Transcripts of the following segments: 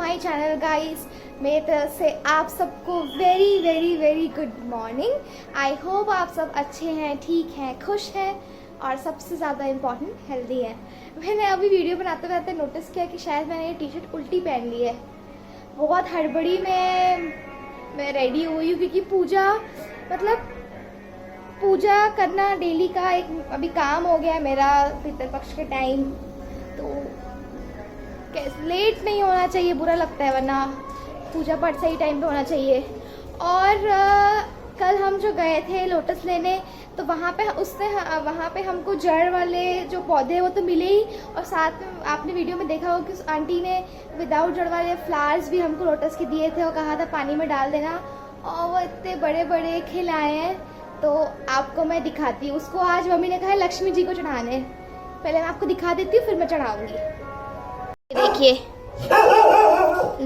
My channel guys. मेरी तरफ से आप सबको very very very good morning. I hope आप सब अच्छे हैं, ठीक हैं, खुश हैं और सबसे ज़्यादा इम्पॉर्टेंट हेल्दी है। मैंने अभी वीडियो बनाते बनाते नोटिस किया कि शायद मैंने ये टी शर्ट उल्टी पहन ली है। बहुत हड़बड़ी में मैं रेडी हुई हूँ क्योंकि पूजा करना डेली का एक अभी काम हो गया है मेरा पितृपक्ष के टाइम। तो लेट नहीं होना चाहिए, बुरा लगता है, वरना पूजा पाठ सही टाइम पे होना चाहिए। और कल हम जो गए थे लोटस लेने, तो वहाँ पे हमको जड़ वाले जो पौधे वो तो मिले ही, और साथ में आपने वीडियो में देखा होगा कि उस आंटी ने विदाउट जड़ वाले फ्लावर्स भी हमको लोटस के दिए थे और कहा था पानी में डाल देना, और वो इतने बड़े बड़े खिलाए हैं। तो आपको मैं दिखाती हूँ उसको। आज मम्मी ने कहा है लक्ष्मी जी को चढ़ाने, पहले मैं आपको दिखा देती हूँ फिर मैं चढ़ाऊँगी। देखिए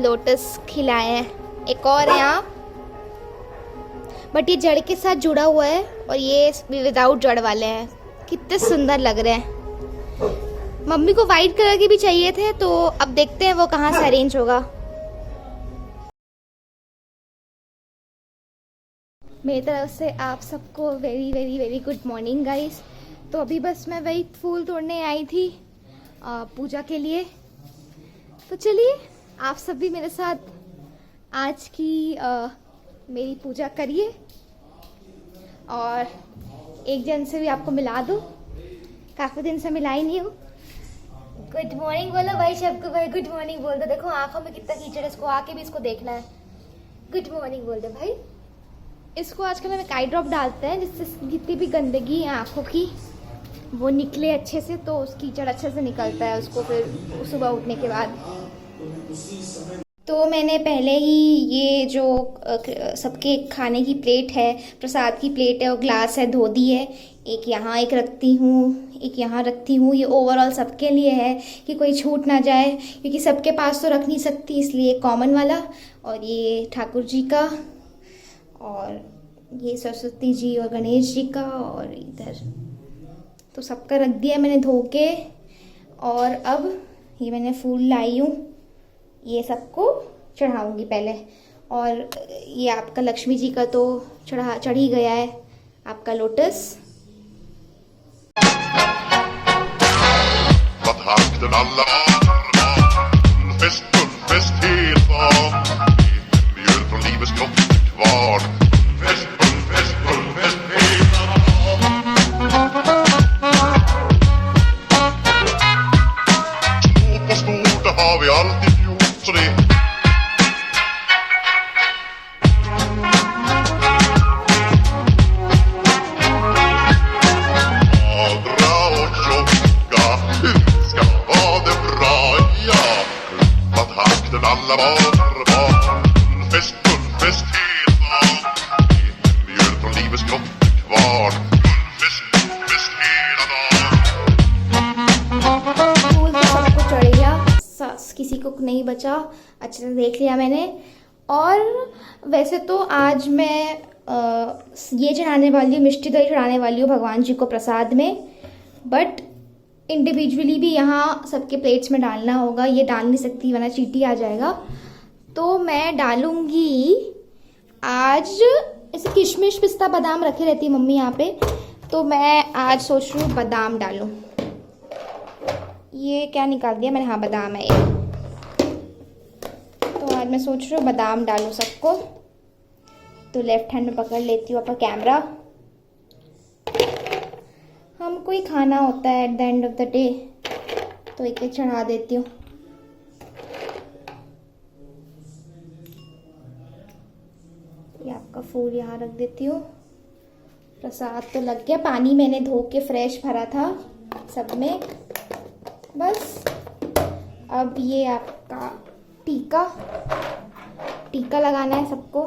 लोटस खिलाए हैं, एक और है यहाँ, बट ये जड़ के साथ जुड़ा हुआ है और ये विदाउट जड़ वाले हैं। कितने सुंदर लग रहे हैं। मम्मी को वाइट कलर के भी चाहिए थे, तो अब देखते हैं वो कहाँ से अरेंज होगा। मेरी तरफ से आप सबको very very very good morning guys. तो अभी बस मैं वही फूल तोड़ने आई थी पूजा के लिए। तो चलिए आप सब भी मेरे साथ आज की मेरी पूजा करिए और एक जन से भी आपको मिला दूँ, काफ़ी दिन से मिला ही नहीं हूँ। गुड मॉर्निंग बोलो भाई सबको, भाई गुड मॉर्निंग बोल दो। देखो आंखों में कितना कीचड़ है, इसको आके भी इसको देखना है। गुड मॉर्निंग बोल दो भाई। इसको आजकल हम एक आई ड्रॉप डालते हैं जिससे जितनी भी गंदगी है आँखों की वो निकले अच्छे से, तो उस कीचड़ अच्छे से निकलता है उसको फिर सुबह उठने के बाद। तो मैंने पहले ही ये जो सबके खाने की प्लेट है, प्रसाद की प्लेट है और ग्लास है, धो दी है। एक यहाँ एक रखती हूँ, एक यहाँ रखती हूँ। ये ओवरऑल सबके लिए है कि कोई छूट ना जाए, क्योंकि सबके पास तो रख नहीं सकती, इसलिए कॉमन वाला। और ये ठाकुर जी का, और ये सरस्वती जी और गणेश जी का, और इधर तो सबका रख दिया मैंने धो के। और अब ये मैंने फूल लाई हूँ, ये सबको चढ़ाऊंगी पहले। और ये आपका लक्ष्मी जी का तो चढ़ ही गया है, आपका लोटस। किसी को नहीं बचा, अच्छे से देख लिया मैंने। और वैसे तो आज मैं ये चढ़ाने वाली हूँ, मिष्टी दही चढ़ाने वाली हूँ भगवान जी को प्रसाद में, बट इंडिविजुअली भी यहाँ सबके प्लेट्स में डालना होगा। ये डाल नहीं सकती वरना चींटी आ जाएगा। तो मैं डालूँगी आज, ऐसे किशमिश पिस्ता बादाम रखे रहती है मम्मी यहाँ पे, तो मैं आज सोच रही हूँ बादाम डालूँ। ये क्या निकाल दिया मैंने, हाँ बादाम है ये। तो आज मैं सोच रही हूँ बादाम डालूँ सबको। तो लेफ्ट हैंड में पकड़ लेती हूँ अपना कैमरा। हमको ही खाना होता है at the end of the day, तो एक एक चढ़ा देती हूँ। ये आपका फूल यहाँ रख देती हूँ। प्रसाद तो लग गया, पानी मैंने धो के फ्रेश भरा था सब में। बस अब ये आपका टीका लगाना है सबको।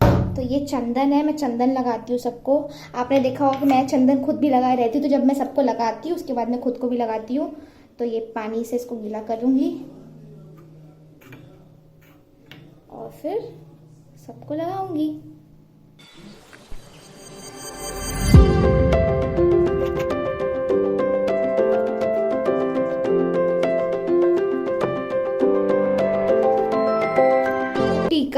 तो ये चंदन है, मैं चंदन लगाती हूँ सबको। आपने देखा होगा कि मैं चंदन खुद भी लगाए रहती हूँ, तो जब मैं सबको लगाती हूँ उसके बाद मैं खुद को भी लगाती हूँ। तो ये पानी से इसको गीला करूँगी और फिर सबको लगाऊंगी।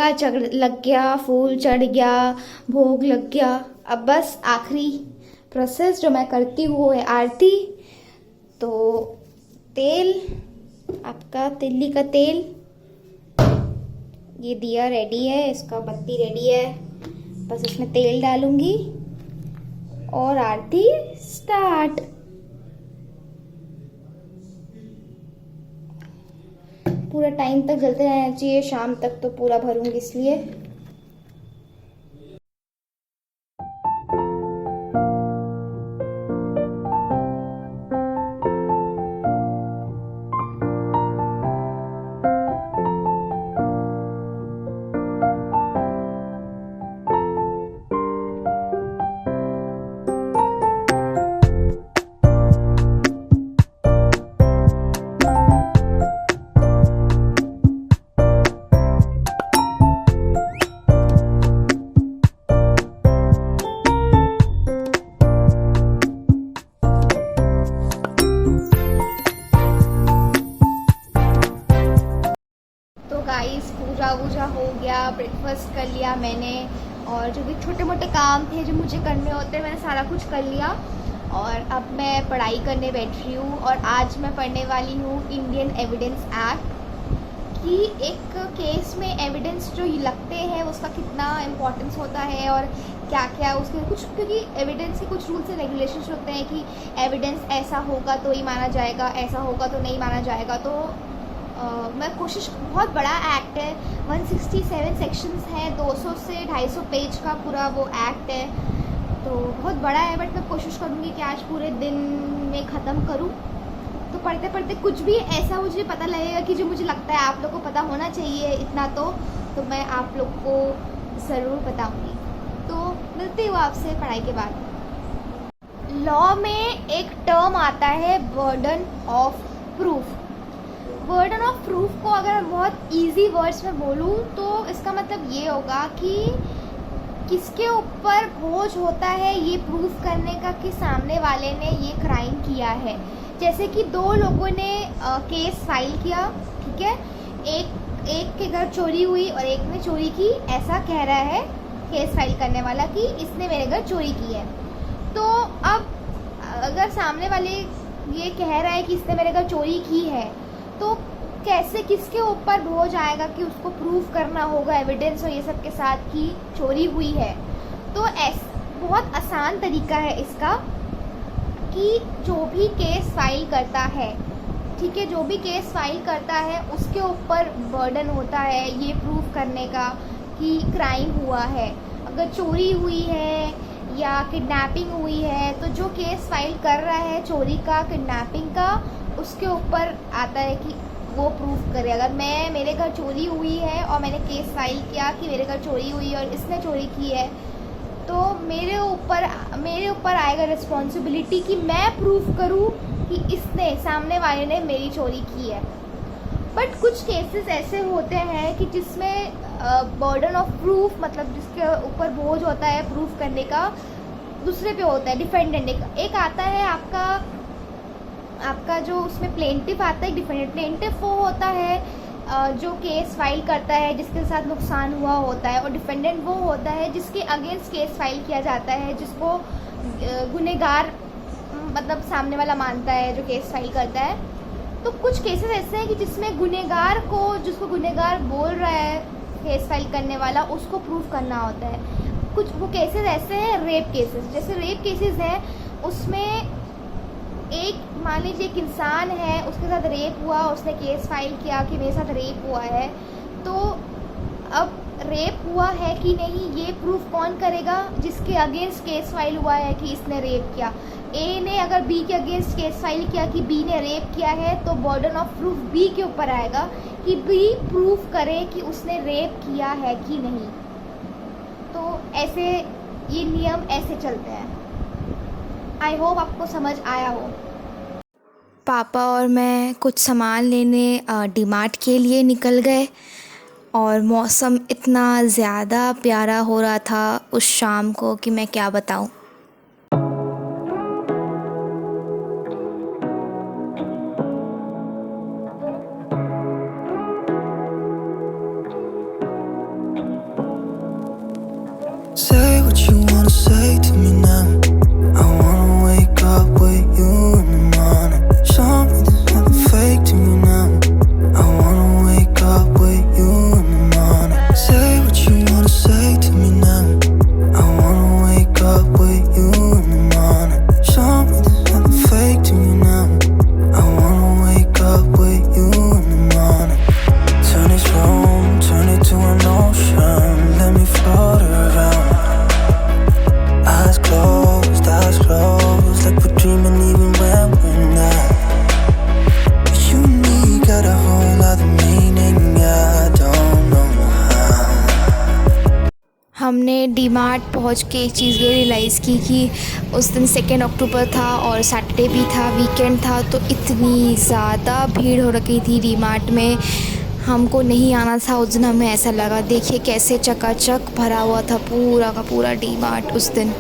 टीका चढ़ लग गया, फूल चढ़ गया, भोग लग गया। अब बस आखिरी प्रोसेस जो मैं करती हूँ वो है आरती। तो तेल, आपका तिल्ली का तेल, ये दिया रेडी है, इसका बत्ती रेडी है, बस इसमें तेल डालूंगी और आरती स्टार्ट। पूरा टाइम तक जलते रहना चाहिए, शाम तक तो पूरा भरूंगी इसलिए। गाइस पूजा वूजा हो गया, ब्रेकफास्ट कर लिया मैंने, और जो भी छोटे मोटे काम थे जो मुझे करने होते हैं मैंने सारा कुछ कर लिया। और अब मैं पढ़ाई करने बैठ रही हूँ, और आज मैं पढ़ने वाली हूँ इंडियन एविडेंस एक्ट कि एक केस में एविडेंस जो लगते हैं उसका कितना इम्पोर्टेंस होता है और क्या क्या उसके कुछ, क्योंकि एविडेंस के कुछ रूल्स एंड रेगुलेशंस होते हैं कि एविडेंस ऐसा होगा तो ही माना जाएगा, ऐसा होगा तो नहीं माना जाएगा। तो मैं कोशिश, बहुत बड़ा एक्ट है, 167 सेक्शंस हैं, 200 से 250 पेज का पूरा वो एक्ट है, तो बहुत बड़ा है। बट मैं कोशिश करूँगी कि आज पूरे दिन में ख़त्म करूँ। तो पढ़ते पढ़ते कुछ भी ऐसा मुझे पता लगेगा कि जो मुझे लगता है आप लोग को पता होना चाहिए इतना, तो मैं आप लोग को ज़रूर बताऊँगी। तो मिलती हूँ आपसे पढ़ाई के बाद। लॉ में एक टर्म आता है burden of proof. Burden of proof को अगर मैं बहुत इजी वर्ड्स में बोलूँ तो इसका मतलब ये होगा कि किसके ऊपर बोझ होता है ये प्रूफ करने का कि सामने वाले ने ये क्राइम किया है। जैसे कि दो लोगों ने केस फाइल किया, ठीक है, एक के घर चोरी हुई और एक ने चोरी की, ऐसा कह रहा है केस फाइल करने वाला कि इसने मेरे घर चोरी की है। तो अब अगर सामने वाले ये कह रहा है कि इसने मेरे घर चोरी की है, तो कैसे, किसके ऊपर बोझ आएगा कि उसको प्रूफ करना होगा एविडेंस और ये सब के साथ कि चोरी हुई है। तो बहुत आसान तरीका है इसका कि जो भी केस फाइल करता है, ठीक है, जो भी केस फाइल करता है उसके ऊपर बर्डन होता है ये प्रूफ करने का कि क्राइम हुआ है। अगर चोरी हुई है या किडनैपिंग हुई है तो जो केस फाइल कर रहा है चोरी का, किडनैपिंग का, उसके ऊपर आता है कि वो प्रूफ करे। अगर मेरे घर चोरी हुई है और मैंने केस फाइल किया कि मेरे घर चोरी हुई है और इसने चोरी की है, तो मेरे ऊपर आएगा रिस्पॉन्सिबिलिटी कि मैं प्रूफ करूं कि इसने, सामने वाले ने मेरी चोरी की है। बट कुछ केसेस ऐसे होते हैं कि जिसमें बर्डन ऑफ प्रूफ, मतलब जिसके ऊपर बोझ होता है प्रूफ करने का, दूसरे पे होता है, डिफेंडेंट। एक आता है आपका जो उसमें प्लेंटिफ आता है, डिफेंडेंट। प्लेंटिफ वो होता है जो केस फाइल करता है जिसके साथ नुकसान हुआ होता है, और डिफेंडेंट वो होता है जिसके अगेंस्ट केस फाइल किया जाता है, जिसको गुनहगार मतलब सामने वाला मानता है जो केस फाइल करता है। तो कुछ केसेस ऐसे हैं कि जिसमें गुनहगार को, जिसको गुनहगार बोल रहा है केस फाइल करने वाला, उसको प्रूफ करना होता है। कुछ वो केसेस ऐसे हैं, रेप केसेस। जैसे रेप केसेस हैं, उसमें एक, मान लीजिए एक इंसान है, उसके साथ रेप हुआ, उसने केस फाइल किया कि मेरे साथ रेप हुआ है, तो अब रेप हुआ है कि नहीं ये प्रूफ कौन करेगा? जिसके अगेंस्ट केस फाइल हुआ है कि इसने रेप किया। ए ने अगर बी के अगेंस्ट केस फाइल किया कि बी ने रेप किया है, तो बर्डन ऑफ प्रूफ बी के ऊपर आएगा कि बी प्रूफ करे कि उसने रेप किया है कि नहीं। तो ऐसे ये नियम ऐसे चलते हैं। आई होप आपको समझ आया हो। पापा और मैं कुछ सामान लेने डीमार्ट के लिए निकल गए, और मौसम इतना ज़्यादा प्यारा हो रहा था उस शाम को कि मैं क्या बताऊं। डीमार्ट पहुंच के एक चीज़ ये रियलाइज़ की कि उस दिन 2 अक्टूबर था और सैटरडे भी था, वीकेंड था, तो इतनी ज़्यादा भीड़ हो रखी थी डीमार्ट में। हमको नहीं आना था उस दिन, हमें ऐसा लगा। देखिए कैसे चकाचक भरा हुआ था पूरा का पूरा डीमार्ट उस दिन।